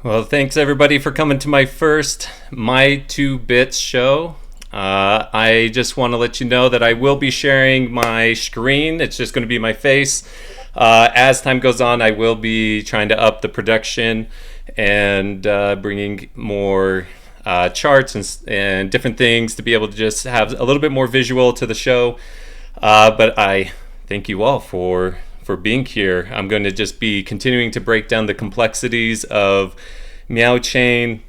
Well, thanks everybody for coming to my first My Two Bits show. I just want to let you know that I will be sharing my screen. It's just going to be my face. As time goes on, I will be trying to up the production and bringing more charts and different things to be able to just have a little bit more visual to the show. But I thank you all for being here. I'm going to just be continuing to break down the complexities of Meow Chain,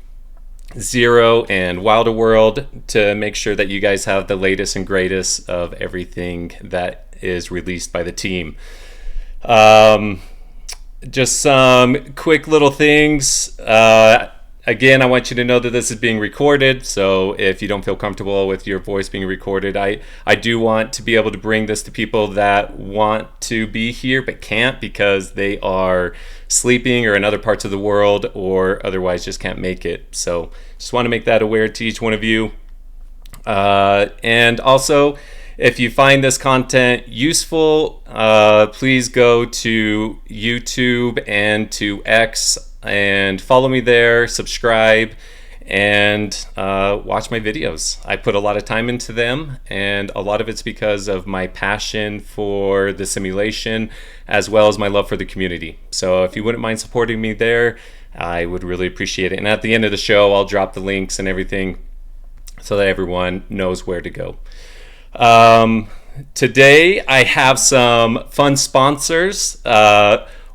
Zero, and Wilder World to make sure that you guys have the latest and greatest of everything that is released by the team. Just some quick little things. Again, I want you to know that this is being recorded, so if you don't feel comfortable with your voice being recorded, I do want to be able to bring this to people that want to be here but can't because they are sleeping or in other parts of the world or otherwise just can't make it. So just want to make that aware to each one of you. And also, if you find this content useful, please go to YouTube and to X and follow me there, subscribe, and watch my videos. I put a lot of time into them, and a lot of it's because of my passion for the simulation as well as my love for the community. So if you wouldn't mind supporting me there, I would really appreciate it. And at the end of the show, I'll drop the links and everything so that everyone knows where to go. Today I have some fun sponsors.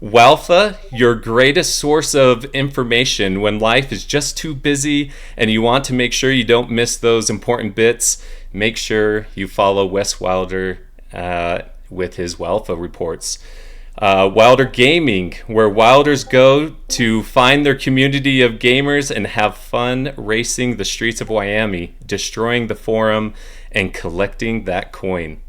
Walfa, your greatest source of information when life is just too busy and you want to make sure you don't miss those important bits. Make sure you follow Wes Wilder with his Walfa reports. Wilder Gaming, where Wilders go to find their community of gamers and have fun racing the streets of Miami, destroying the forum, and collecting that coin.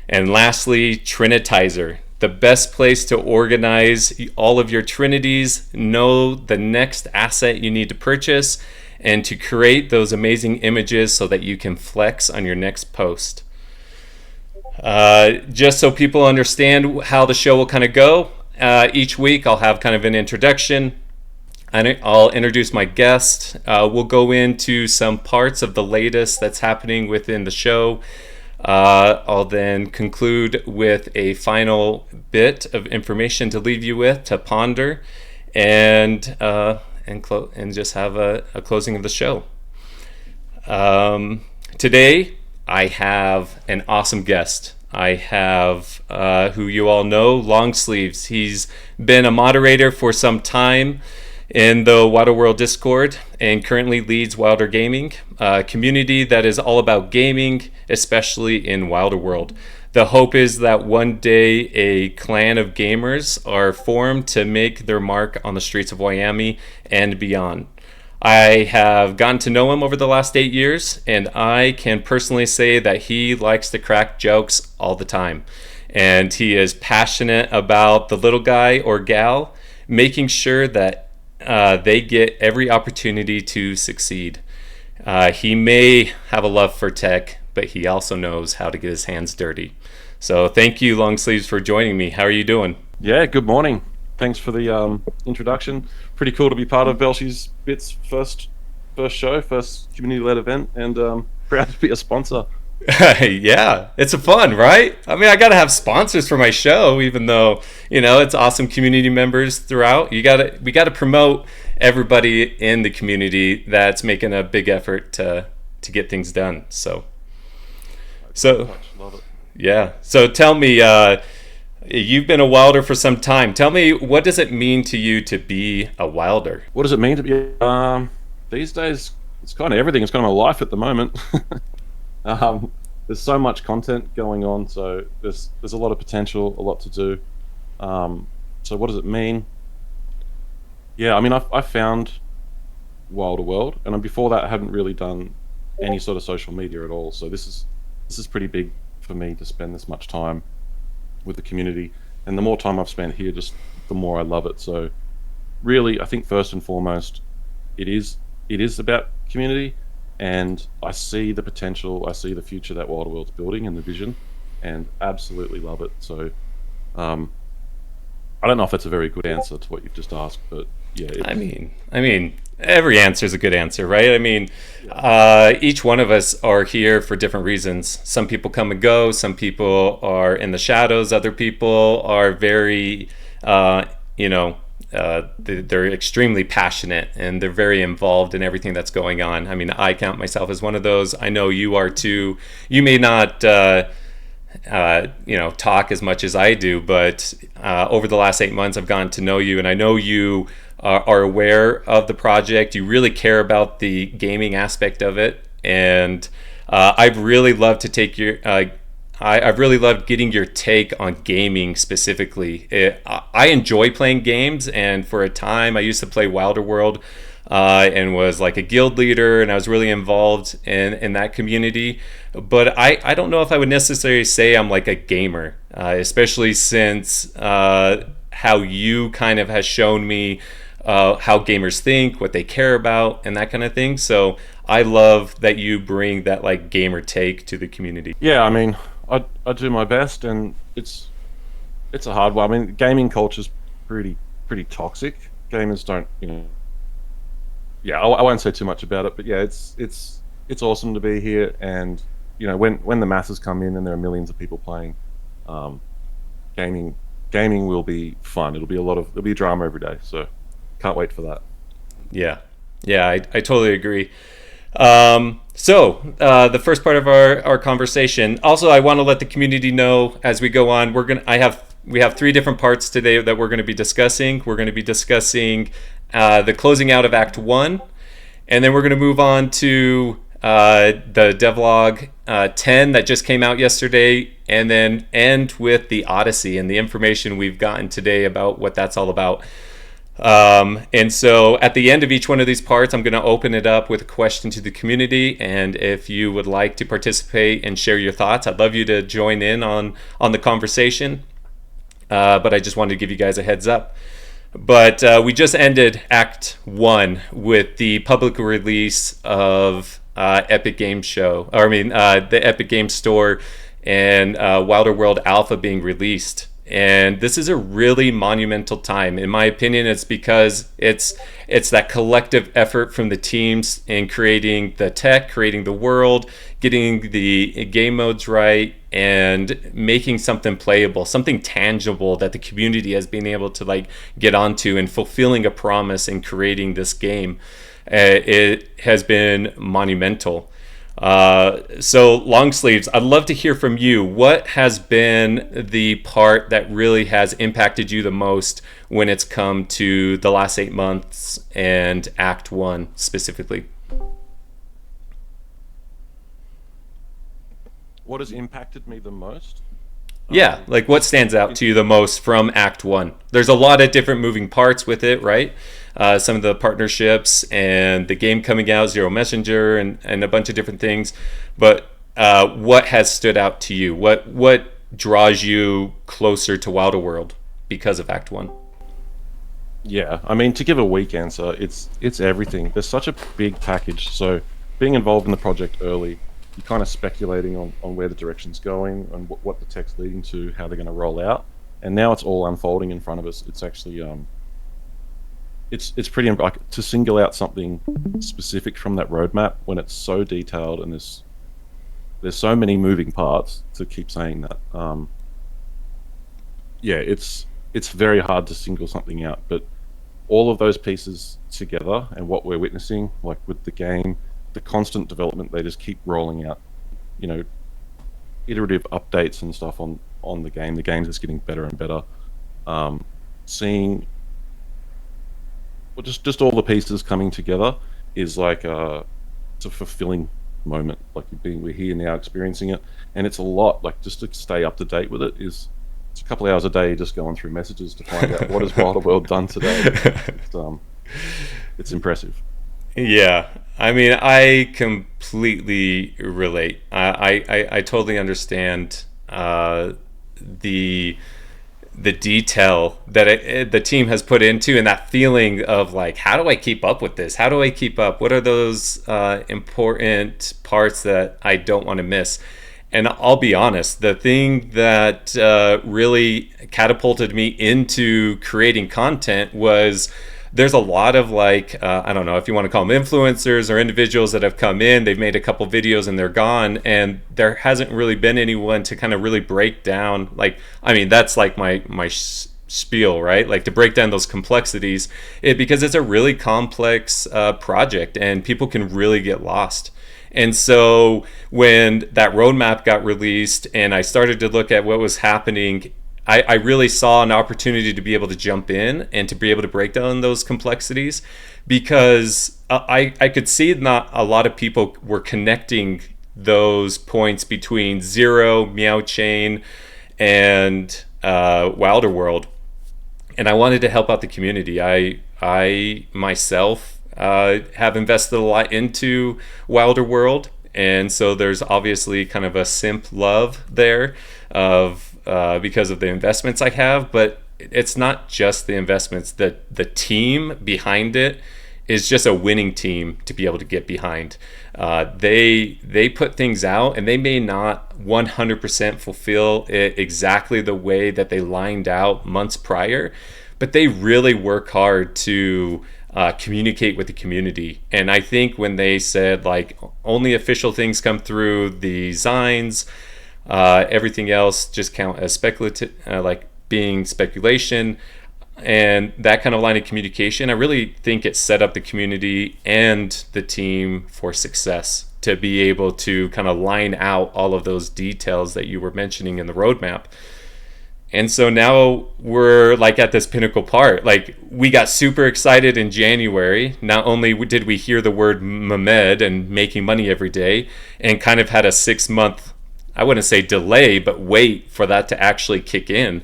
And lastly, Trinitizer, the best place to organize all of your Trinities, know the next asset you need to purchase, and to create those amazing images so that you can flex on your next post. Just so people understand how the show will kind of go, each week I'll have kind of an introduction. I'll introduce my guest. We'll go into some parts of the latest that's happening within the show. I'll then conclude with a final bit of information to leave you with to ponder, and just have a closing of the show. Today I have an awesome guest. I have who you all know, Longsleevs. He's been a moderator for some time in the Wilder World Discord and currently leads Wilder Gaming, a community that is all about gaming, especially in Wilder World. The hope is that one day a clan of gamers are formed to make their mark on the streets of Miami and beyond. I have gotten to know him over the last 8 years, and I can personally say that he likes to crack jokes all the time. And he is passionate about the little guy or gal, making sure that they get every opportunity to succeed. He may have a love for tech, but he also knows how to get his hands dirty. So thank you, Longsleeves, for joining me. How are you doing? Yeah, good morning. Thanks for the introduction. Pretty cool to be part of BELSHE's Bits first show, first community-led event, and proud to be a sponsor. Yeah, it's a fun, right? I mean, I gotta have sponsors for my show, even though it's awesome community members throughout. We gotta promote everybody in the community that's making a big effort to get things done. So Love it. yeah. So tell me, you've been a Wilder for some time. Tell me, what does it mean to you to be a Wilder? What does it mean to be? These days, it's kind of everything. It's kind of my life at the moment. There's so much content going on, so there's a lot of potential, a lot to do. So what does it mean? Yeah, I mean, I found Wilder World, and before that, I hadn't really done any sort of social media at all. So this is pretty big for me to spend this much time with the community, and the more time I've spent here, just the more I love it. So really, I think first and foremost, it is about community. And I see the potential, I see the future that Wilder World's building and the vision, and absolutely love it. So I don't know if that's a very good answer to what you've just asked, but yeah, I mean, every answer is a good answer, right? I mean, each one of us are here for different reasons. Some people come and go. Some people are in the shadows. Other people are very, you know, they're extremely passionate and they're very involved in everything that's going on. I mean, I count myself as one of those. I know you are too. You may not. Talk as much as I do, but over the last 8 months, I've gotten to know you, and I know you are aware of the project. You really care about the gaming aspect of it, and I've really loved to take your. I've really loved getting your take on gaming specifically. I enjoy playing games, and for a time, I used to play Wilder World. And was like a guild leader, and I was really involved in that community. But I don't know if I would necessarily say I'm like a gamer, especially since how you kind of has shown me how gamers think, what they care about, and that kind of thing. So I love that you bring that like gamer take to the community. Yeah, I mean, I do my best, and it's a hard one. I mean, gaming culture's pretty toxic. Gamers don't, yeah, I won't say too much about it, but yeah, it's awesome to be here, and when the masses come in and there are millions of people playing, gaming will be fun. There'll be drama every day, so can't wait for that. Yeah, I totally agree. The first part of our conversation. Also, I want to let the community know as we go on. We have three different parts today that we're going to be discussing. We're going to be discussing the closing out of Act 1, and then we're going to move on to the devlog 10 that just came out yesterday, and then end with the Odyssey and the information we've gotten today about what that's all about. And so at the end of each one of these parts, I'm going to open it up with a question to the community, and if you would like to participate and share your thoughts, I'd love you to join in on the conversation. But I just wanted to give you guys a heads up. But we just ended Act 1 with the public release of Epic Games Show. The Epic Games Store and Wilder World Alpha being released. And this is a really monumental time. In my opinion, it's because it's that collective effort from the teams in creating the tech, creating the world, getting the game modes right, and making something playable, something tangible that the community has been able to like get onto, and fulfilling a promise in creating this game. It has been monumental. So Longsleeves, I'd love to hear from you. What has been the part that really has impacted you the most when it's come to the last 8 months and Act 1 specifically? What has impacted me the most? Yeah, like what stands out to you the most from Act 1? There's a lot of different moving parts with it, right? Some of the partnerships and the game coming out, Zero Messenger, and a bunch of different things. But what has stood out to you? What draws you closer to Wilder World because of Act 1? Yeah, I mean, to give a weak answer, it's everything. There's such a big package. So being involved in the project early, you're kind of speculating on where the direction's going and what the tech's leading to, how they're going to roll out. And now it's all unfolding in front of us. It's actually it's pretty like to single out something specific from that roadmap when it's so detailed and there's so many moving parts. To keep saying that, yeah, it's very hard to single something out. But all of those pieces together and what we're witnessing, like with the game, the constant development, they just keep rolling out, iterative updates and stuff on the game. The game's just getting better and better. Seeing just all the pieces coming together is like it's a fulfilling moment. Like we're here now experiencing it, and it's a lot. Like just to stay up to date with it it's a couple of hours a day just going through messages to find out what has Wilder World done today. It's impressive. Yeah, I mean, I completely relate. I totally understand the detail that the team has put into, and that feeling of like, how do I keep up with this? How do I keep up? What are those important parts that I don't want to miss? And I'll be honest, the thing that really catapulted me into creating content was there's a lot of like I don't know if you want to call them influencers or individuals that have come in, they've made a couple videos and they're gone, and there hasn't really been anyone to kind of really break down, like, I mean, that's like my spiel, right? Like to break down those complexities, because it's a really complex project and people can really get lost. And so when that roadmap got released and I started to look at what was happening, I really saw an opportunity to be able to jump in and to be able to break down those complexities, because I could see not a lot of people were connecting those points between Zero, Meow Chain, and Wilder World. And I wanted to help out the community. I myself have invested a lot into Wilder World, and so there's obviously kind of a simp love there of because of the investments I have. But it's not just the investments; that the team behind it is just a winning team to be able to get behind. They put things out, and they may not 100% fulfill it exactly the way that they lined out months prior, but they really work hard to communicate with the community. And I think when they said like only official things come through the designs, everything else just count as speculative, like being speculation, and that kind of line of communication, I really think it set up the community and the team for success to be able to kind of line out all of those details that you were mentioning in the roadmap. And so now we're like at this pinnacle part. Like we got super excited in January. Not only did we hear the word MEOW and making money every day, and kind of had a 6-month, I wouldn't say delay, but wait for that to actually kick in.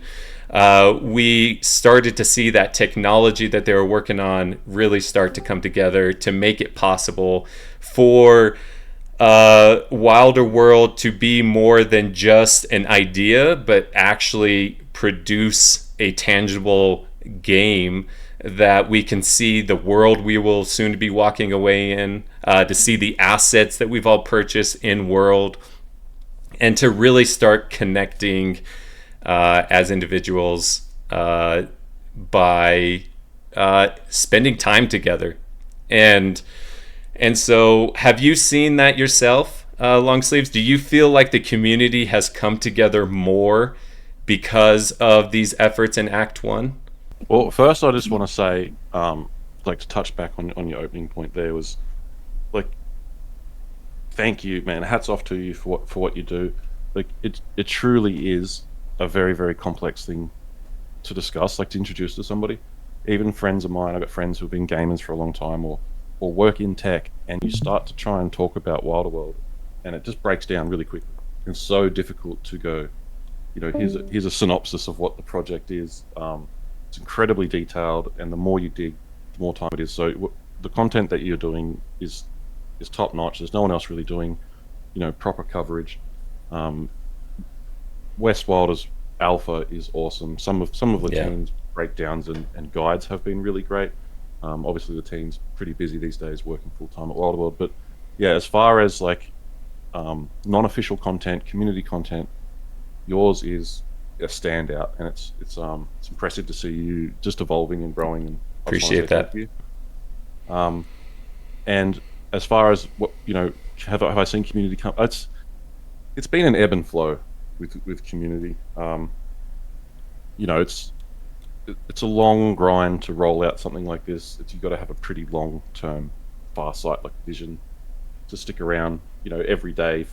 We started to see that technology that they were working on really start to come together to make it possible for Wilder World to be more than just an idea, but actually produce a tangible game that we can see the world we will soon be walking away in, to see the assets that we've all purchased in world, and to really start connecting as individuals by spending time together. And so have you seen that yourself, Longsleeves? Do you feel like the community has come together more because of these efforts in Act 1? Well, first I just want to say, like to touch back on your opening point there, was like, thank you, man. Hats off to you for what you do. Like it truly is a very, very complex thing to discuss, like to introduce to somebody. Even friends of mine, I've got friends who've been gamers for a long time or work in tech, and you start to try and talk about Wilder World and it just breaks down really quickly. It's so difficult to go, here's a synopsis of what the project is. It's incredibly detailed, and the more you dig, the more time it is. So the content that you're doing is top notch. There's no one else really doing, proper coverage. West Wilder's alpha is awesome. Some of the team's breakdowns and guides have been really great. Obviously the team's pretty busy these days working full time at Wilder World, but yeah, as far as like non-official content, community content, yours is a standout, and it's impressive to see you just evolving and growing. And appreciate that. And as far as what have I seen community come? It's been an ebb and flow with community. It's a long grind to roll out something like this. You've got to have a pretty long-term, far-sight like vision to stick around, every day.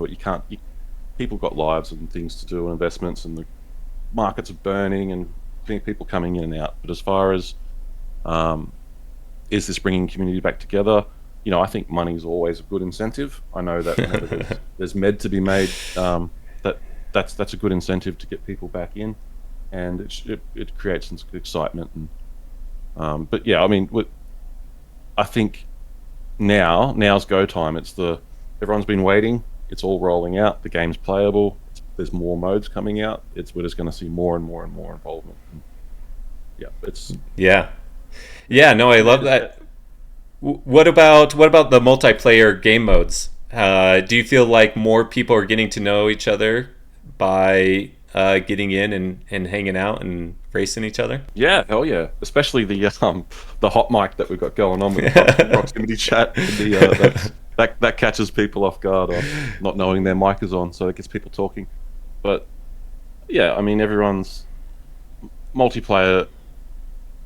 People got lives and things to do and investments, and the markets are burning and people coming in and out. But as far as is this bringing community back together? I think money is always a good incentive. I know that whenever there's med to be made, that's a good incentive to get people back in, and it creates some excitement. And but yeah, I mean, I think now's go time. Everyone's been waiting. It's all rolling out. The game's playable. There's more modes coming out. We're just going to see more and more and more involvement. And yeah. No, I love that. What about the multiplayer game modes? Do you feel like more people are getting to know each other by getting in and hanging out and racing each other? Yeah, hell yeah. Especially the hot mic that we've got going on with the proximity chat. That catches people off guard, or not knowing their mic is on, so it gets people talking. But yeah, I mean, everyone's multiplayer,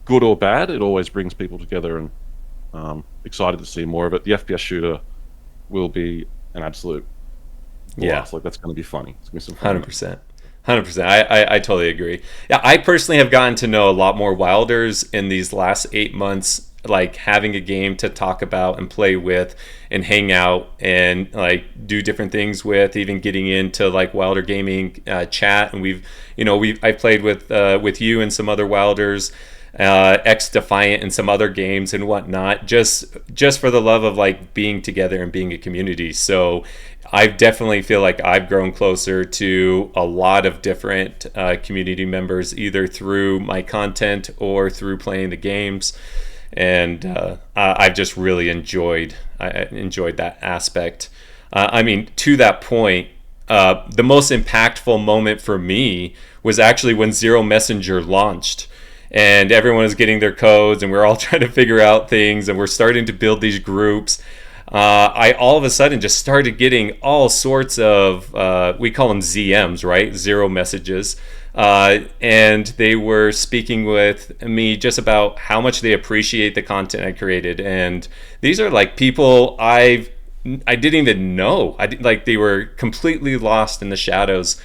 good or bad, it always brings people together, and excited to see more of it. The FPS shooter will be an absolute blast. Like, that's going to be funny. It's going to be some fun. 100%. 100%. I totally agree. Yeah, I personally have gotten to know a lot more Wilders in these last 8 months, like having a game to talk about and play with and hang out and like do different things with, even getting into like Wilder gaming chat. And I've played with you and some other Wilders, X Defiant and some other games and whatnot, just for the love of like being together and being a community. So I definitely feel like I've grown closer to a lot of different community members, either through my content or through playing the games. And I've just really enjoyed that aspect. I mean, to that point, the most impactful moment for me was actually when Zero Messenger launched. And everyone was getting their codes, and we're all trying to figure out things, and we're starting to build these groups. I all of a sudden just started getting all sorts of, we call them ZMs, right? Zero messages. And they were speaking with me just about how much they appreciate the content I created. And these are like people I didn't even know. Like they were completely lost in the shadows.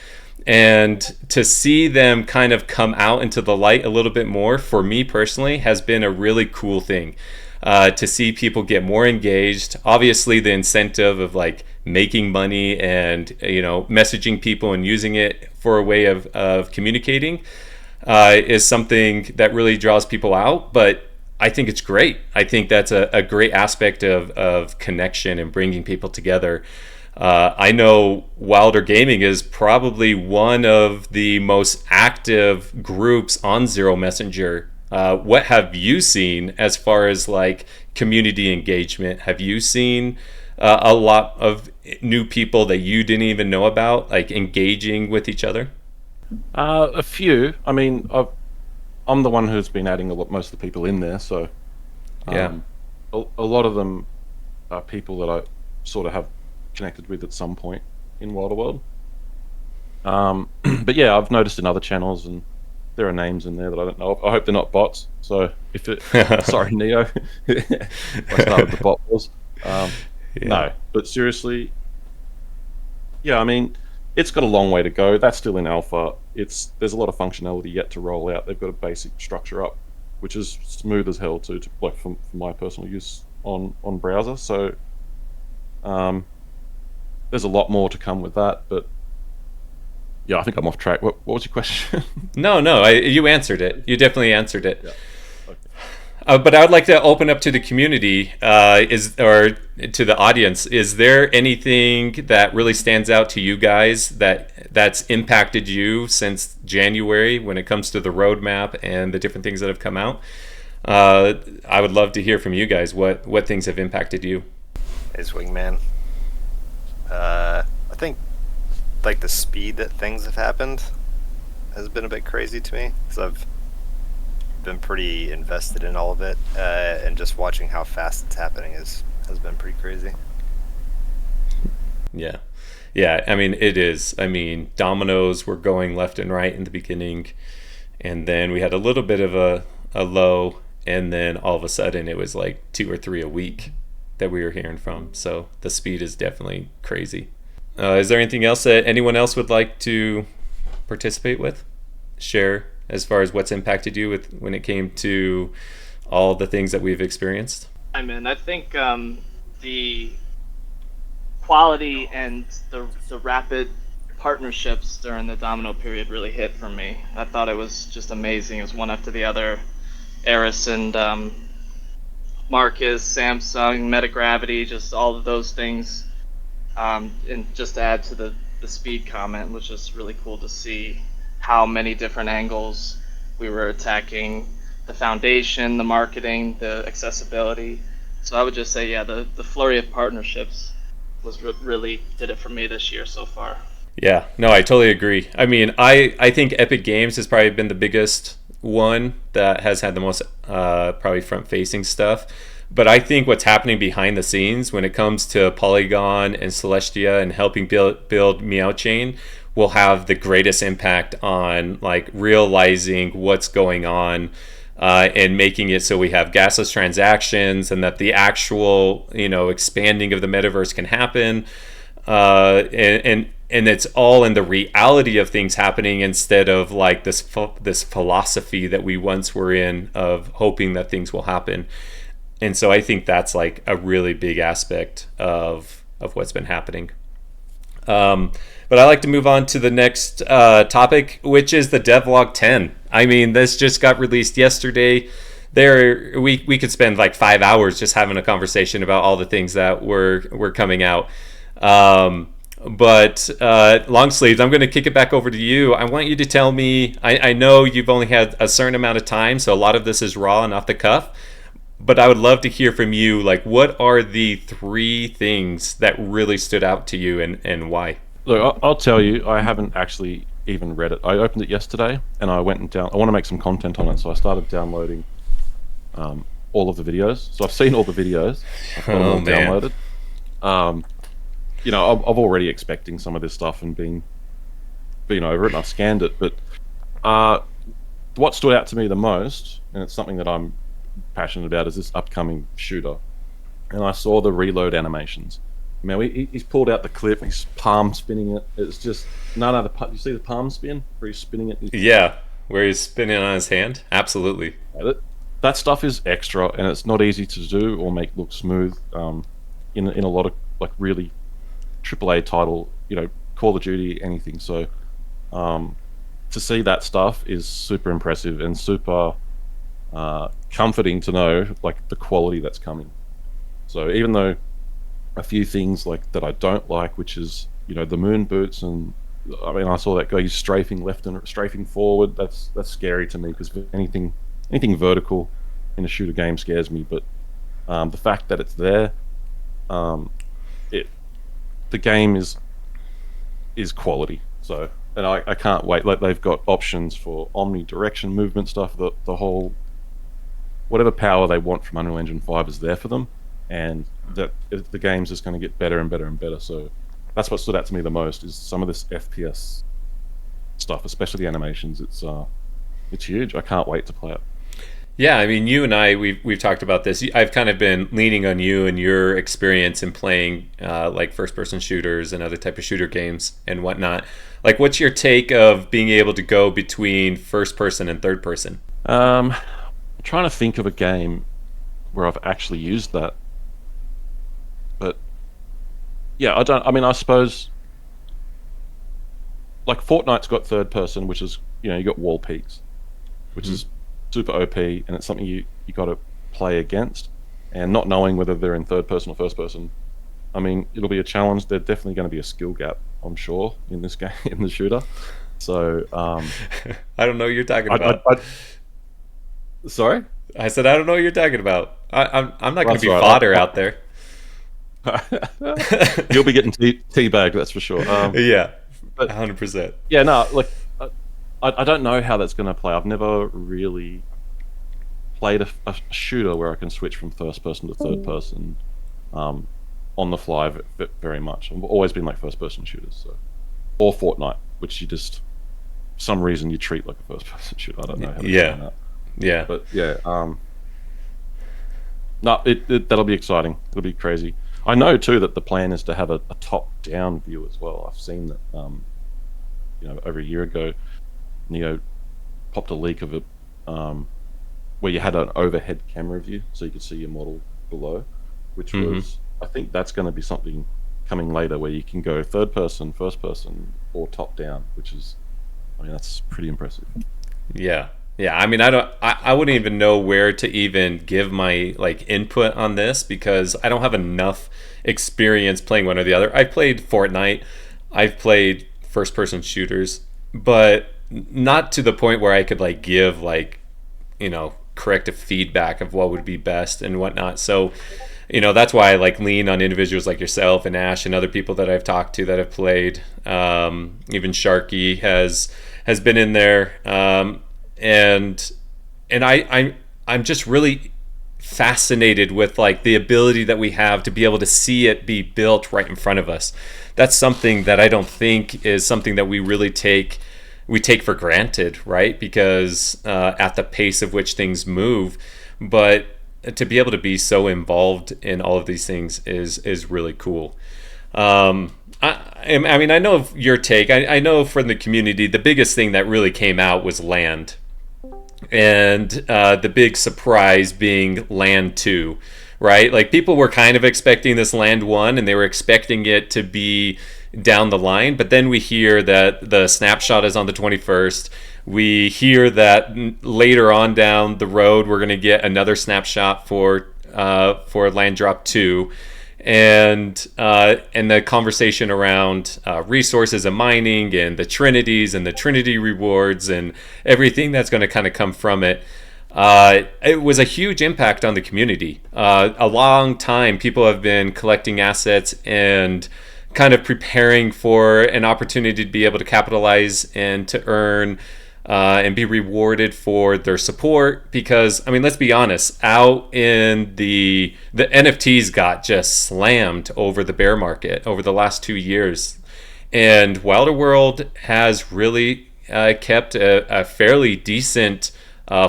And to see them kind of come out into the light a little bit more, for me personally, has been a really cool thing. To see people get more engaged. Obviously, the incentive of like making money and messaging people and using it for a way of communicating is something that really draws people out. But I think it's great. I think that's a great aspect of connection and bringing people together. I know Wilder Gaming is probably one of the most active groups on Zero Messenger. What have you seen as far as like community engagement? Have you seen a lot of new people that you didn't even know about, like engaging with each other? A few. I mean, I'm the one who's been adding most of the people in there, so Yeah. a lot of them are people that I sort of have connected with at some point in Wilder World. But yeah, I've noticed in other channels, and there are names in there that I don't know of. I hope they're not bots. So sorry, Neo, if I started the bot wars. No, but seriously, yeah, I mean, it's got a long way to go. That's still in alpha. There's a lot of functionality yet to roll out. They've got a basic structure up, which is smooth as hell too, like for my personal use on browser. So there's a lot more to come with that, but yeah, I think I'm off track. What was your question? No, you answered it. You definitely answered it. Yeah. Okay. But I would like to open up to the community, or to the audience. Is there anything that really stands out to you guys that's impacted you since January when it comes to the roadmap and the different things that have come out? I would love to hear from you guys. What things have impacted you? As Wingman, I think like the speed that things have happened has been a bit crazy to me, because I've been pretty invested in all of it, and just watching how fast it's happening has been pretty crazy. Yeah, I mean, it is. I mean, dominoes were going left and right in the beginning, and then we had a little bit of a low, and then all of a sudden it was like 2 or 3 a week that we were hearing from. So the speed is definitely crazy. Is there anything else that anyone else would like to participate with? Share as far as what's impacted you when it came to all the things that we've experienced? I mean, I think the quality and the rapid partnerships during the domino period really hit for me. I thought it was just amazing. It was one after the other. Eris and Marcus, Samsung, Metagravity, just all of those things. And just to add to the speed comment, was just really cool to see how many different angles we were attacking: the foundation, the marketing, the accessibility. So I would just say, yeah, the flurry of partnerships was really did it for me this year so far. Yeah, no, I totally agree. I mean, I think Epic Games has probably been the biggest one that has had the most probably front facing stuff. But I think what's happening behind the scenes when it comes to Polygon and Celestia and helping build Meow Chain will have the greatest impact on like realizing what's going on and making it so we have gasless transactions and that the actual expanding of the metaverse can happen. And it's all in the reality of things happening instead of like this philosophy that we once were in of hoping that things will happen. And so I think that's like a really big aspect of what's been happening. But I like to move on to the next topic, which is the devlog 10. I mean, this just got released yesterday. We could spend like 5 hours just having a conversation about all the things that were coming out. But Longsleevs, I'm going to kick it back over to you. I want you to tell me, I know you've only had a certain amount of time, so a lot of this is raw and off the cuff, but I would love to hear from you, like, what are the 3 things that really stood out to you and why? Look, I'll tell you, I haven't actually even read it. I opened it yesterday, and I went and I want to make some content on it, so I started downloading all of the videos. So I've seen all the videos. I've got them all downloaded. I'm already expecting some of this stuff and being over it, and I've scanned it. But what stood out to me the most, and it's something that I'm passionate about, is this upcoming shooter. And I saw the reload animations. Man, he's pulled out the clip, he's palm spinning it. It's just you see the palm spin where he's spinning it? Yeah, where he's spinning on his hand. Absolutely. That stuff is extra, and it's not easy to do or make look smooth. In a lot of like really AAA title, Call of Duty, anything. So to see that stuff is super impressive and super comforting to know like the quality that's coming. So even though a few things like that I don't like, which is the moon boots, and I mean I saw that guy, he's strafing left and strafing forward. That's scary to me, because anything vertical in a shooter game scares me. But the fact that it's there, the game is quality. So, and I can't wait. Like, they've got options for omnidirection movement stuff. The whole whatever power they want from Unreal Engine 5 is there for them, and that the game's just going to get better and better and better. So that's what stood out to me the most, is some of this FPS stuff, especially the animations. It's huge. I can't wait to play it. Yeah, I mean, you and I, we've talked about this. I've kind of been leaning on you and your experience in playing like first-person shooters and other type of shooter games and whatnot. Like, what's your take of being able to go between first-person and third-person? I'm trying to think of a game where I've actually used that. But yeah, I suppose like Fortnite's got third-person, which is you got wall peaks, which is super OP, and it's something you got to play against, and not knowing whether they're in third person or first person. I mean, it'll be a challenge. There's definitely going to be a skill gap, I'm sure, in this game, in the shooter. So I don't know what you're talking about. Sorry? I said I don't know what you're talking about. I'm not going to be right. fodder out there. You'll be getting teabagged, that's for sure. Yeah, 100%. Yeah, no, like I don't know how that's going to play. I've never really played a shooter where I can switch from first person to third person on the fly very much. I've always been like first person shooters, or Fortnite, which you just some reason you treat like a first person shooter. I don't know how to explain that. Yeah. But yeah, no, that'll be exciting. It'll be crazy. I know too that the plan is to have a top-down view as well. I've seen that, over a year ago, Neo popped a leak of it, where you had an overhead camera view, so you could see your model below, which was, I think that's going to be something coming later, where you can go third person, first person, or top down, which is, I mean, that's pretty impressive. Yeah. I mean, I wouldn't even know where to even give my like input on this, because I don't have enough experience playing one or the other. I've played Fortnite, I've played first person shooters, but not to the point where I could like give like corrective feedback of what would be best and whatnot. So that's why I like lean on individuals like yourself and Ash and other people that I've talked to that have played. Even Sharky has been in there, and I'm just really fascinated with like the ability that we have to be able to see it be built right in front of us. That's something that I don't think is something that we really take for granted, right? Because at the pace of which things move, but to be able to be so involved in all of these things is really cool. I mean, I know of your take. I know from the community, the biggest thing that really came out was land. And the big surprise being land 2, right? Like people were kind of expecting this land 1 and they were expecting it to be down the line. But then we hear that the snapshot is on the 21st. We hear that later on down the road, we're going to get another snapshot for land drop 2. And the conversation around resources and mining and the trinities and the trinity rewards and everything that's going to kind of come from it. It was a huge impact on the community. A long time people have been collecting assets and kind of preparing for an opportunity to be able to capitalize and to earn and be rewarded for their support, because I mean, let's be honest, out in the NFTs got just slammed over the bear market over the last 2 years, and Wilder World has really kept a fairly decent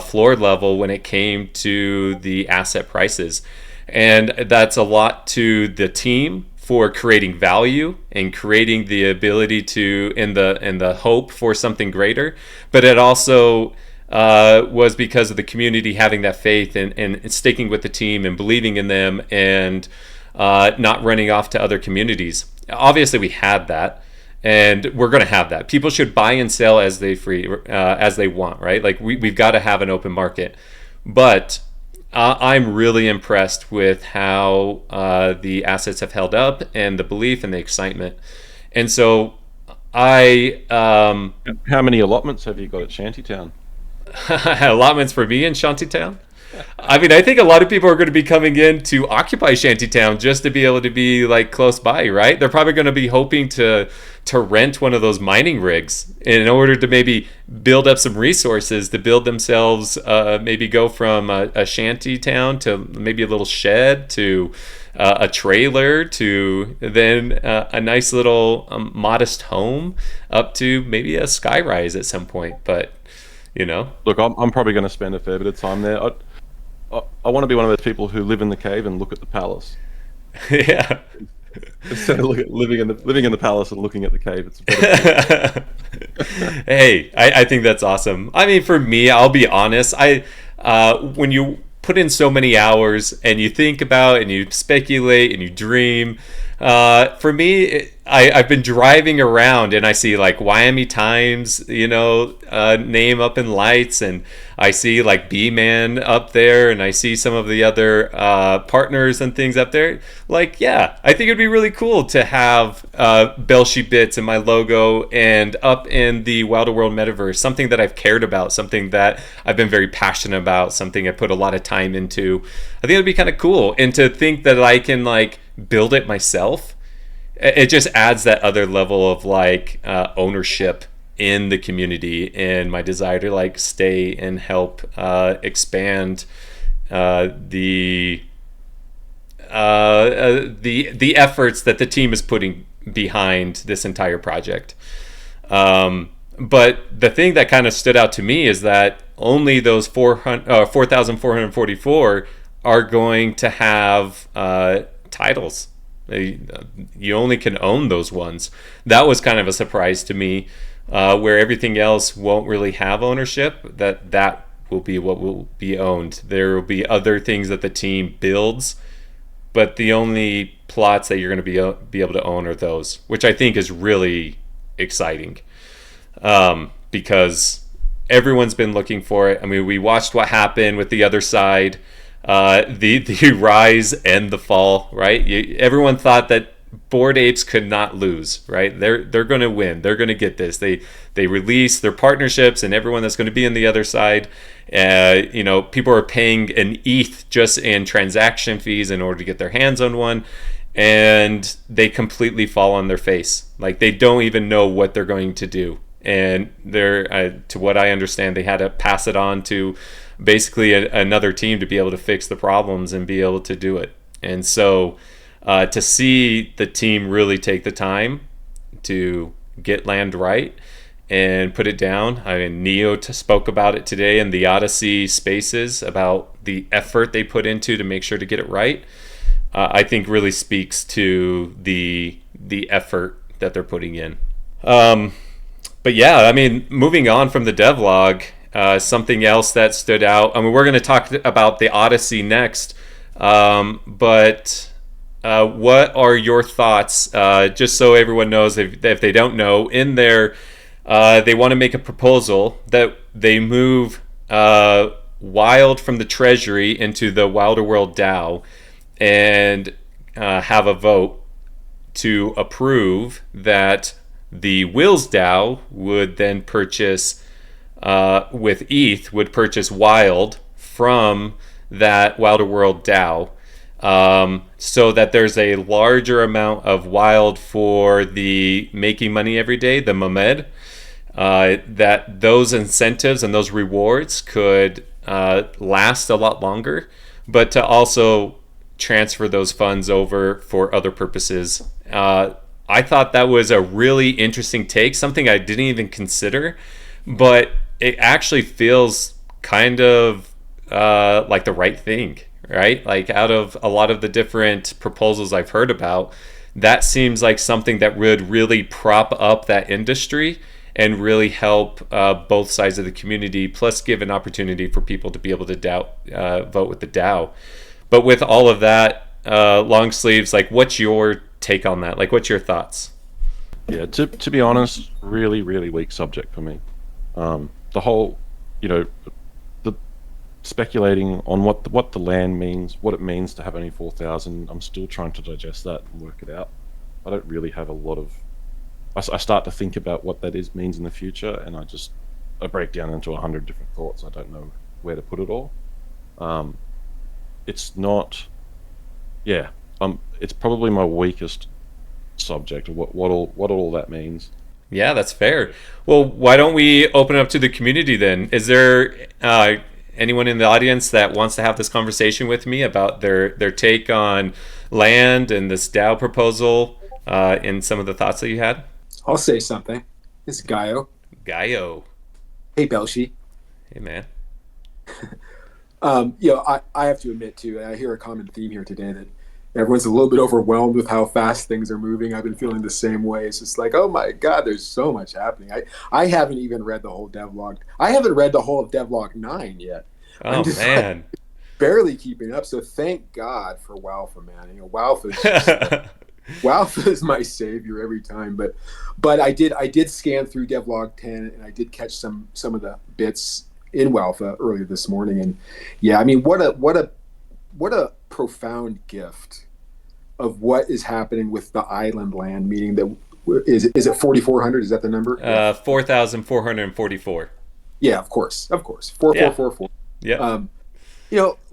floor level when it came to the asset prices, and that's a lot to the team for creating value and creating the ability to in the hope for something greater. But it also was because of the community having that faith and sticking with the team and believing in them and not running off to other communities. Obviously we had that, and we're going to have that. People should buy and sell as they want, right? Like we've got to have an open market. But I'm really impressed with how the assets have held up and the belief and the excitement. And so How many allotments have you got at Shantytown? allotments for me in Shantytown? I mean, I think a lot of people are going to be coming in to occupy Shantytown just to be able to be like close by, right? They're probably going to be hoping to rent one of those mining rigs in order to maybe build up some resources to build themselves, maybe go from a shanty town to maybe a little shed to a trailer to then a nice little modest home up to maybe a skyrise at some point. But Look, I'm probably going to spend a fair bit of time there. I want to be one of those people who live in the cave and look at the palace. Yeah. Instead of living in the palace and looking at the cave, it's better. Hey, I think that's awesome. I mean, for me, I'll be honest. When you put in so many hours and you think about and you speculate and you dream, for me, I've been driving around and I see like Wyoming Times, name up in lights, and I see like B-Man up there, and I see some of the other partners and things up there. Like, yeah, I think it'd be really cool to have BELSHE bits and my logo and up in the Wilder World metaverse, something that I've cared about, something that I've been very passionate about, something I put a lot of time into. I think it'd be kind of cool, and to think that I can like build it myself, it just adds that other level of like ownership in the community and my desire to like stay and help expand the efforts that the team is putting behind this entire project. But the thing that kind of stood out to me is that only those 4,444 are going to have titles. You only can own those ones. That was kind of a surprise to me, where everything else won't really have ownership. That will be what will be owned. There will be other things that the team builds, but the only plots that you're going to be able to own are those, which I think is really exciting, because everyone's been looking for it. I mean, we watched what happened with the other side. The rise and the fall, right? Everyone thought that Bored Apes could not lose, right? They're going to win. They're going to get this. They release their partnerships and everyone that's going to be on the other side. People are paying an ETH just in transaction fees in order to get their hands on one, and they completely fall on their face. Like, they don't even know what they're going to do. And to what I understand, they had to pass it on to basically another team to be able to fix the problems and be able to do it. And so to see the team really take the time to get land right and put it down. I mean, MEOW spoke about it today in the Odyssey spaces about the effort they put into to make sure to get it right. I think really speaks to the effort that they're putting in. But yeah, I mean, moving on from the devlog, something else that stood out. I mean, we're going to talk about the Odyssey next, but what are your thoughts? Just so everyone knows, if they don't know, in there, they want to make a proposal that they move Wild from the Treasury into the Wilder World DAO and have a vote to approve that the Wills DAO would then purchase, with ETH, would purchase Wild from that Wilder World DAO, so that there's a larger amount of Wild for the making money every day, the MEOW, that those incentives and those rewards could last a lot longer, but to also transfer those funds over for other purposes. I thought that was a really interesting take, something I didn't even consider, but it actually feels kind of like the right thing, right? Like, out of a lot of the different proposals I've heard about, that seems like something that would really prop up that industry and really help both sides of the community, plus give an opportunity for people to be able to vote with the DAO. But with all of that, Longsleeves, like, what's your take on that? Like, what's your thoughts? Yeah, to be honest, really, really weak subject for me. The whole, the speculating on what the land means, what it means to have only 4,000. I'm still trying to digest that and work it out. I don't really have a lot of. I start to think about what that means in the future, and I break down into 100 different thoughts. I don't know where to put it all. It's not. Yeah, it's probably my weakest subject of what all that means. Yeah, that's fair. Well, why don't we open it up to the community then? Is there anyone in the audience that wants to have this conversation with me about their take on land and this DAO proposal and some of the thoughts that you had? I'll say something. This is Gaio. Gaio. Hey, BELSHE. Hey, man. I have to admit, too, I hear a common theme here today that everyone's a little bit overwhelmed with how fast things are moving. I've been feeling the same way. It's just like, oh my God, there's so much happening. I haven't even read the whole devlog. I haven't read the whole of devlog 9 yet. Oh, I'm just man. Barely keeping up. So thank God for Walfa, man. Walfa is my savior every time. But I did scan through devlog 10, and I did catch some of the bits in Walfa earlier this morning. And yeah, I mean, what a profound gift of what is happening with the island land, meaning that is it 4,400? Is that the number? 4,444. Yeah, of course, 4,444. Yeah.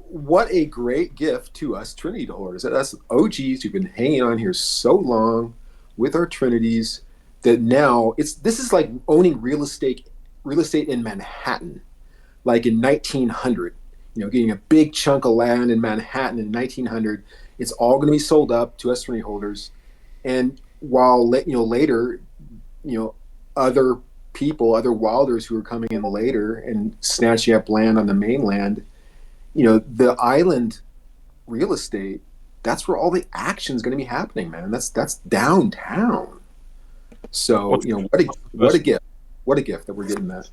What a great gift to us Trinity holders, us OGs who've been hanging on here so long with our Trinities, that now this is like owning real estate in Manhattan, like in 1900. Getting a big chunk of land in Manhattan in 1900. It's all going to be sold up to us Trinity holders, and while later, other people, other Wilders who are coming in later and snatching up land on the mainland, the island real estate, that's where all the action is going to be happening, man. That's downtown. So what a gift that we're getting that.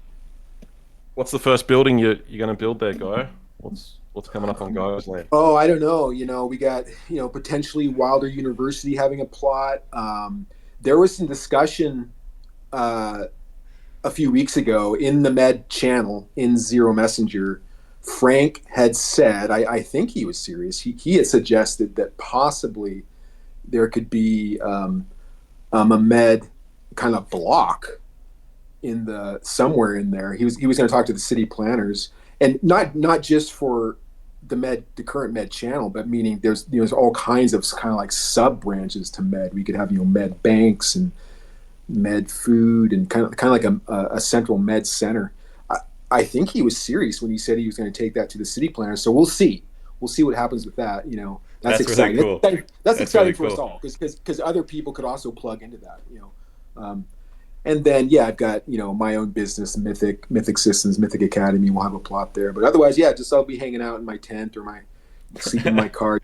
What's the first building you're going to build there, Guy? What's coming up on Guy's land? Oh, I don't know. We got potentially Wilder University having a plot. There was some discussion a few weeks ago in the Med channel in Zero Messenger. Frank had said, I think he was serious. He had suggested that possibly there could be a med kind of block in the somewhere in there. He was going to talk to the city planners, and not just for the current med channel, but meaning there's all kinds of kind of like sub branches to med. We could have med banks and med food and kind of like a central med center. I think he was serious when he said he was going to take that to the city planners. So we'll see what happens with that. That's exciting. Really cool. That's exciting really for cool. us all because other people could also plug into that. And then I've got my own business, Mythic Systems, Mythic Academy. We'll have a plot there, but otherwise, just I'll be hanging out in my tent or sleeping in my car.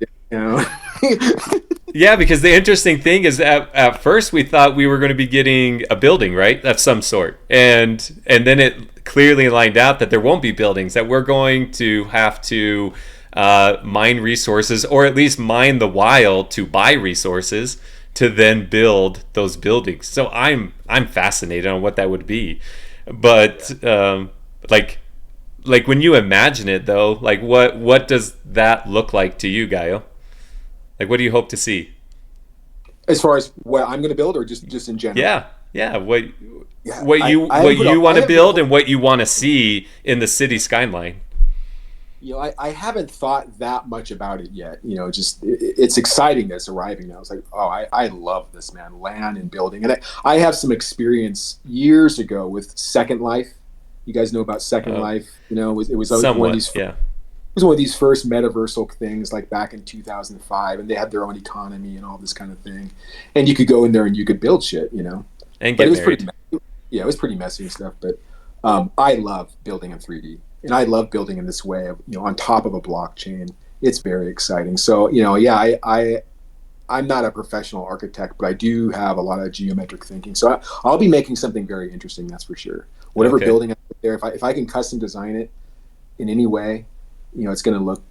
Yeah, because the interesting thing is at first we thought we were going to be getting a building, right, of some sort, and then it clearly lined out that there won't be buildings, that we're going to have to mine resources, or at least mine the wild to buy resources to then build those buildings. So I'm fascinated on what that would be, but like when you imagine it though, like what does that look like to you, Gaio? Like, what do you hope to see? As far as what I'm going to build, or just in general? Yeah. What you want to build and what you want to see in the city skyline. I haven't thought that much about it yet. It's exciting that it's arriving now. It's like, oh, I love this, man. Land and building, and I have some experience years ago with Second Life. You guys know about Second Life? It was somewhat, one of these. Yeah. It was one of these first metaversal things, like back in 2005, and they had their own economy and all this kind of thing. And you could go in there and you could build shit, and but get it was married. it was pretty messy and stuff. But I love building in 3D, and I love building in this way of on top of a blockchain. It's very exciting. So I'm not a professional architect, but I do have a lot of geometric thinking. So I'll be making something very interesting. That's for sure. Whatever building I put there, if I can custom design it in any way. It's going to look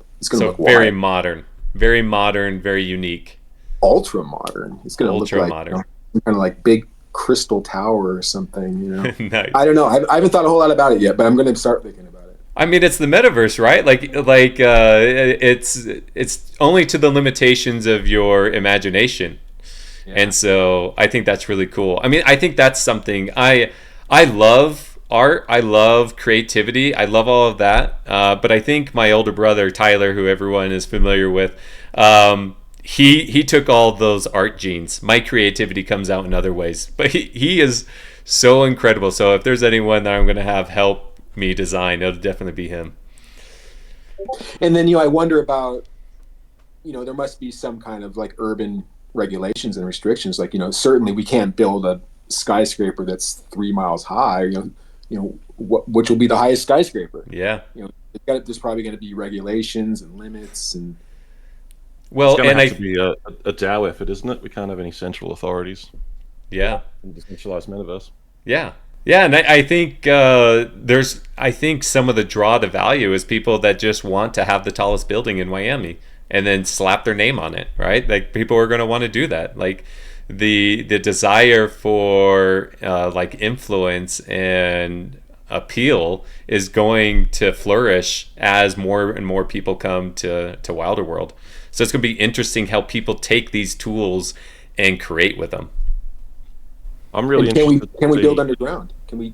very modern, very unique, ultra modern. It's going to look like modern. Kind of like big crystal tower or something. Nice. I don't know. I haven't thought a whole lot about it yet, but I'm going to start thinking about it. I mean, it's the metaverse, right? It's only to the limitations of your imagination, and so I think that's really cool. I mean, I think that's something I love. Art, I love creativity, I love all of that, but I think my older brother Tyler, who everyone is familiar with, he took all those art genes. My creativity comes out in other ways, but he is so incredible. So if there's anyone that I'm going to have help me design, it'll definitely be him. And then I wonder about there must be some kind of like urban regulations and restrictions, like certainly we can't build a skyscraper that's 3 miles high, which will be the highest skyscraper. Yeah. There's probably going to be regulations and limits and. Well, it's going to have to be a DAO effort, isn't it? We can't have any central authorities. Yeah. In the decentralized metaverse. Yeah. Yeah, and I think I think some of the draw to value is people that just want to have the tallest building in Miami and then slap their name on it, right? Like people are going to want to do that. Like the desire for like influence and appeal is going to flourish as more and more people come to Wilder World. So it's going to be interesting how people take these tools and create with them. I'm really interested. Can we build underground? Can we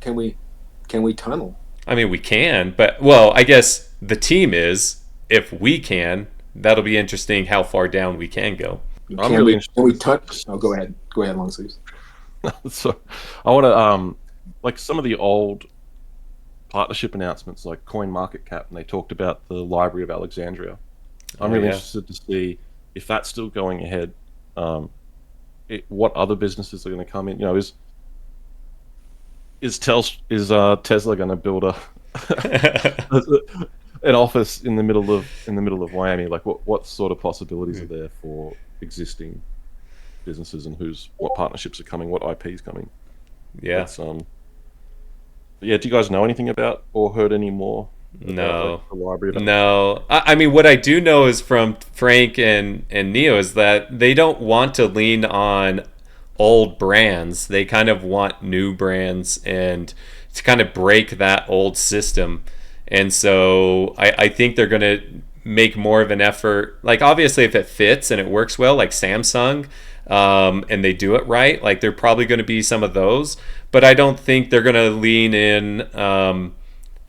tunnel? I mean, we can, but I guess the team is. If we can, that'll be interesting. How far down we can go. I'm really interested. Can we touch? Oh, go ahead, Longsleeves. So, I want to like some of the old partnership announcements, like CoinMarketCap, and they talked about the Library of Alexandria. I'm really interested to see if that's still going ahead. What other businesses are going to come in? Is Tesla going to build an office in the middle of Miami? Like, what sort of possibilities are there for existing businesses, and what partnerships are coming, what IP is coming? Yeah. But yeah. Do you guys know anything about or heard any more? No. About, the library? No. I mean, what I do know is from Frank and Neo is that they don't want to lean on old brands. They kind of want new brands and to kind of break that old system. And so I think they're going to make more of an effort. Like, obviously, if it fits and it works well, like Samsung, and they do it right, like, there are probably going to be some of those. But I don't think they're going to lean in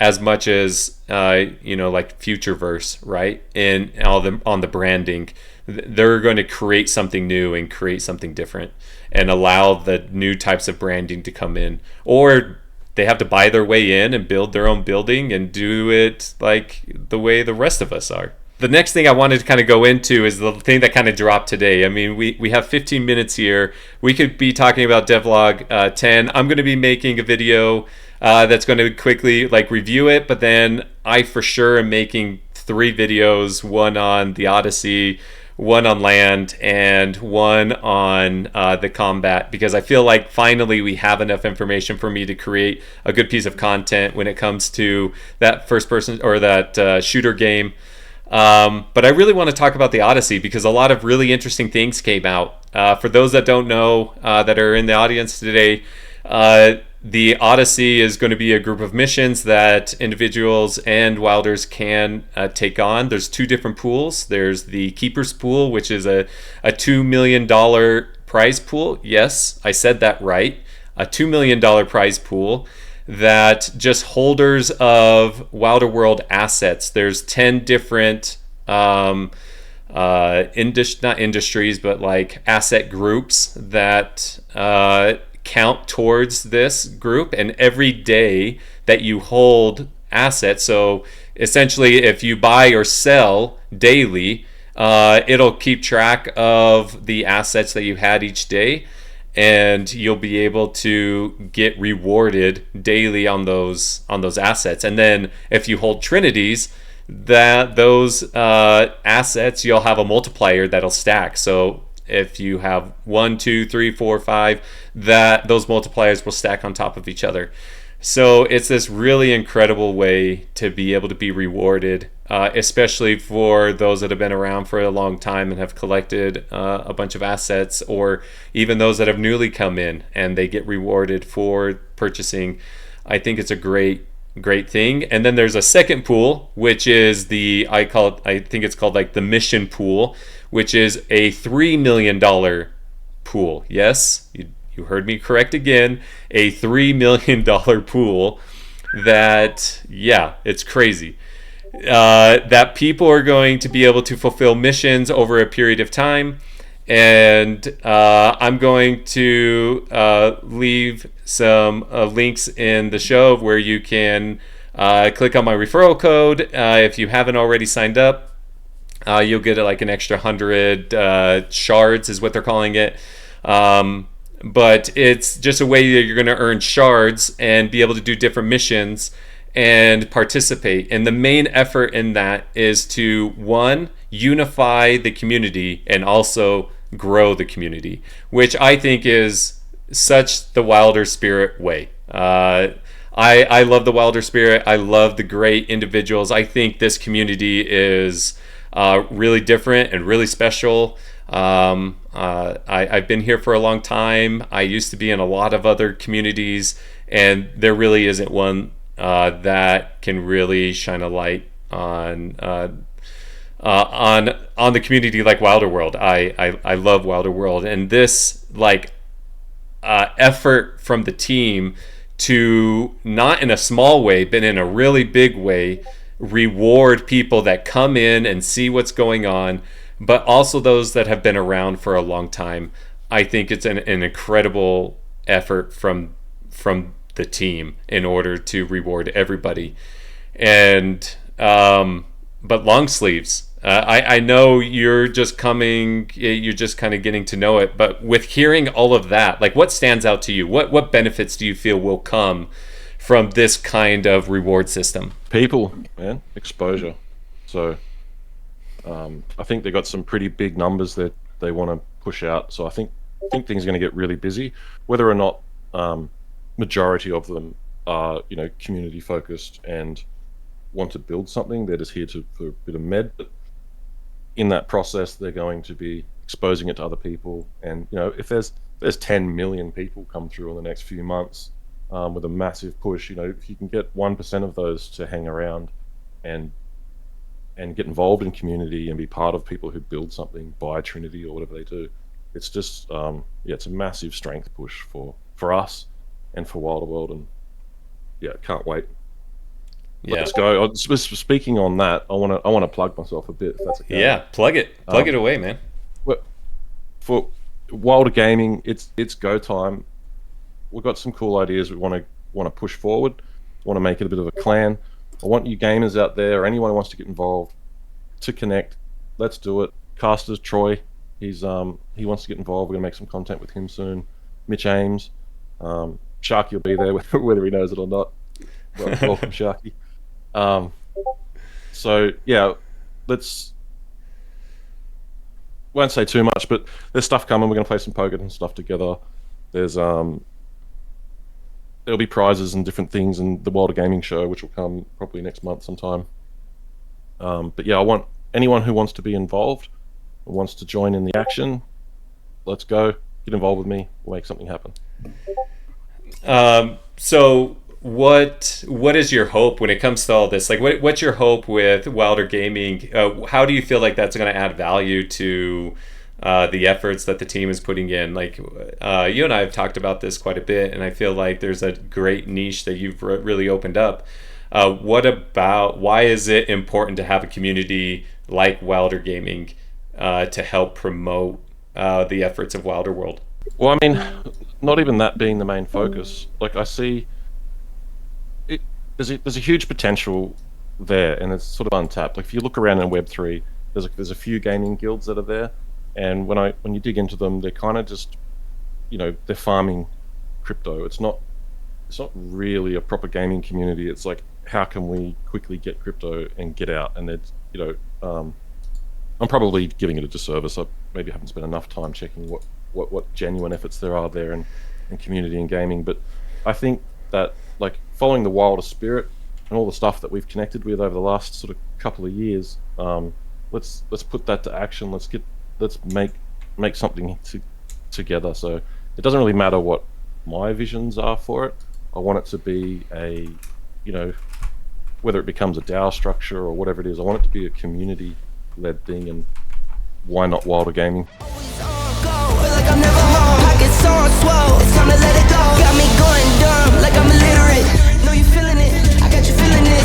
as much as like Futureverse, right? And all the on the branding, they're going to create something new and create something different, and allow the new types of branding to come in, or they have to buy their way in and build their own building and do it like the way the rest of us are. The next thing I wanted to kind of go into is the thing that kind of dropped today. I mean, we have 15 minutes here. We could be talking about devlog 10. I'm going to be making a video that's going to quickly like review it, but then I for sure am making 3 videos, one on the Odyssey, one on land, and one on the combat, because I feel like finally we have enough information for me to create a good piece of content when it comes to that first person or that shooter game. But I really want to talk about the Odyssey because a lot of really interesting things came out. For those that don't know, that are in the audience today, the Odyssey is going to be a group of missions that individuals and wilders can take on. There's 2 different pools. There's the Keeper's Pool, which is a $2 million prize pool. Yes, I said that right. A $2 million prize pool that just holders of Wilder World assets. There's 10 different not industries, but like asset groups that count towards this group. And every day that you hold assets, so essentially if you buy or sell daily, it'll keep track of the assets that you had each day, and you'll be able to get rewarded daily on those assets. And then if you hold trinities, that those assets, you'll have a multiplier that'll stack. So if you have 1, 2, 3, 4, 5, that those multipliers will stack on top of each other. So it's this really incredible way to be able to be rewarded, especially for those that have been around for a long time and have collected a bunch of assets, or even those that have newly come in and they get rewarded for purchasing. I think it's a great thing. And then there's a second pool, which is I think it's called like the mission pool, which is a $3 million pool. Yes, you heard me correct again. A $3 million pool that, yeah, it's crazy. That people are going to be able to fulfill missions over a period of time. And I'm going to leave some links in the show where you can click on my referral code. If you haven't already signed up, you'll get like an extra 100 shards is what they're calling it. But it's just a way that you're going to earn shards and be able to do different missions and participate. And the main effort in that is to, 1, unify the community and also grow the community, which I think is such the Wilder Spirit way. I love the Wilder Spirit. I love the great individuals. I think this community is really different and really special. I've been here for a long time. I used to be in a lot of other communities, and there really isn't one that can really shine a light on the community like Wilder World. I love Wilder World, and this like effort from the team to, not in a small way but in a really big way, reward people that come in and see what's going on, but also those that have been around for a long time. I think it's an incredible effort from the team in order to reward everybody. And but Longsleevs, I know you're just kind of getting to know it, but with hearing all of that, like, what stands out to you? What benefits do you feel will come from this kind of reward system? People, man, exposure. So I think they got some pretty big numbers that they want to push out. So I think things are going to get really busy. Whether or not majority of them are, community focused and want to build something, they're just here for a bit of med. But in that process, they're going to be exposing it to other people. And if there's 10 million people come through in the next few months with a massive push, if you can get 1% of those to hang around and and get involved in community and be part of people who build something by Trinity or whatever they do. It's just it's a massive strength push for us and for Wilder World, and can't wait. Let's go. Speaking on that, I want to plug myself a bit, if that's okay. Yeah, plug it away, man. For Wilder Gaming, it's go time. We've got some cool ideas we want to push forward. Want to make it a bit of a clan. I want you gamers out there, or anyone who wants to get involved, to connect. Let's do it. Casters Troy, he wants to get involved. We're gonna make some content with him soon. Mitch Ames, Sharky will be there whether he knows it or not. Welcome, Sharky. So yeah, won't say too much, but there's stuff coming. We're gonna play some poker and stuff together. There's there'll be prizes and different things in the Wilder Gaming show, which will come probably next month sometime. But yeah, I want anyone who wants to be involved, who wants to join in the action, let's go. Get involved with me. We'll make something happen. So what is your hope when it comes to all this? Like, what's your hope with Wilder Gaming? How do you feel like that's going to add value to the efforts that the team is putting in? Like, you and I have talked about this quite a bit, and I feel like there's a great niche that you've really opened up. Why is it important to have a community like Wilder Gaming to help promote the efforts of Wilder World? Well, I mean, not even that being the main focus. Like, I see there's a huge potential there, and it's sort of untapped. Like, if you look around in Web3, there's a few gaming guilds that are there, and when you dig into them, they're kind of just, they're farming crypto. It's not really a proper gaming community. It's like, how can we quickly get crypto and get out? And it's, I'm probably giving it a disservice. I maybe haven't spent enough time checking what genuine efforts there are there in community and gaming. But I think that, like, following the Wilder spirit and all the stuff that we've connected with over the last sort of couple of years, let's put that to action. Let's make something together. So it doesn't really matter what my visions are for it. I want it to be a, whether it becomes a DAO structure or whatever it is, I want it to be a community-led thing, and why not Wilder Gaming?